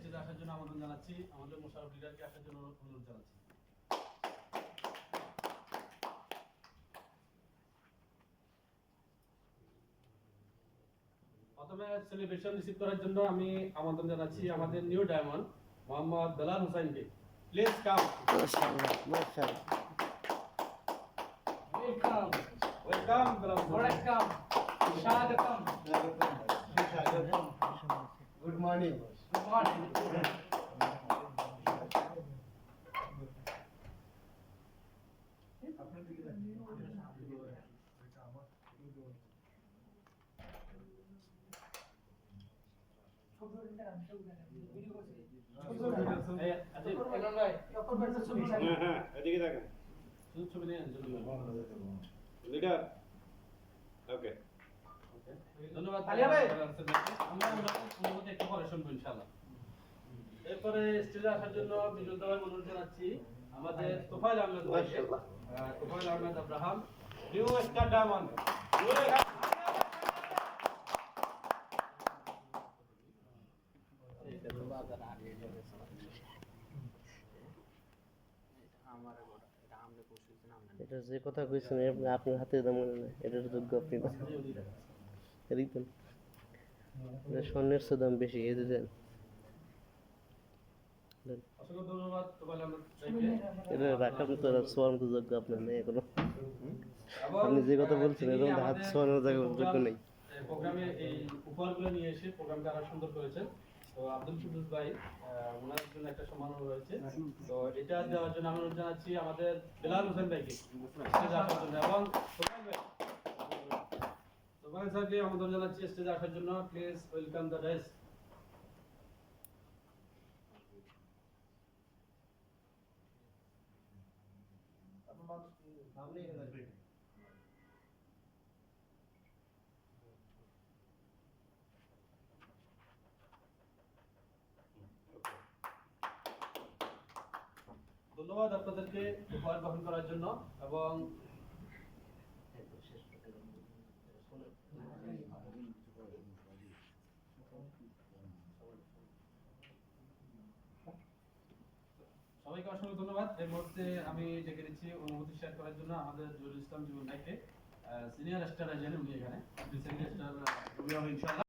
স্টেজে আসার জন্য আমন্ত্রণ জানাচ্ছি। আমাদের মোশাররফ লিডারকে আসার জন্য অনুরোধ জানাচ্ছি। প্রথমে সেলিব্রেশন রিসিভ করার জন্য আমি আমন্ত্রণ জানাচ্ছি আমাদের নিউ ডায়মন্ড মোহাম্মদ বেলাল হোসেনকে। Please come. মাশাআল্লাহ মাশাআল্লাহ। ওয়েলকাম ওয়েলকাম বেলাল, ওয়েলকাম, স্বাগতম স্বাগতম। Good morning. Good morning. আপনার দিকে এটা আমার এদিকে দেখেন ছবি নিয়ে লিডার। ওকে, ধন্যবাদ। আমরা অনুমতি একটু পরে শুনবো ইনশাআল্লাহ। এরপরে স্টেজে আসার জন্য বিজুলদার অনুরোধ জানাচ্ছি আমাদের তোফাইল আহমেদ ভাইকে। তোফাইল Ahmed Abraham, new star diamond. এটা যে কথা কইছেন আপনার হাতে দাম মনে নাই, এটার যোগ্য আপনি না। এদিকে এটা স্বর্ণের চেয়ে দাম বেশি, এই যে দেন। অসংখ্য ধন্যবাদ তোফাইল আহমেদ ভাইকে। এটা রাখার মতো সোয়ার মতো যোগ্য আপনার নেই এখনো। এবং আপনি যে কথা বলছেন তিনি এরকম হাত আমাদের ছোঁয়ানোর জায়গা যোগ্য নেই। প্রোগ্রামে এই উপহারগুলো নিয়ে এসে প্রোগ্রামটা আরো সুন্দর করেছেন। তো আব্দুল কুদ্দুস ভাই ওনার জন্য একটা সম্মান রয়েছে। তো এটা দেওয়ার জন্য আমি অনুরোধ জানাচ্ছি আমাদের বেলাল হোসেন ভাইকে স্টেজে আসার জন্য, এবং সোহেল স্যারকে আমন্ত্রণ জানাচ্ছি স্টেজে আসার জন্য। Please welcome the race. ধন্যবাদ আপনাদেরকে উপহার গ্রহণ করার জন্য। এবং সবাইকে অসংখ্য ধন্যবাদ। এই মুহূর্তে আমি ডেকে দিচ্ছি অনুভূতি শেয়ার করার জন্য আমাদের জহুরুল ইসলাম জীবন ভাইকে। সিনিয়র স্টার আছেন উনি এখানে, সিনিয়র স্টার ইনশাআল্লাহ।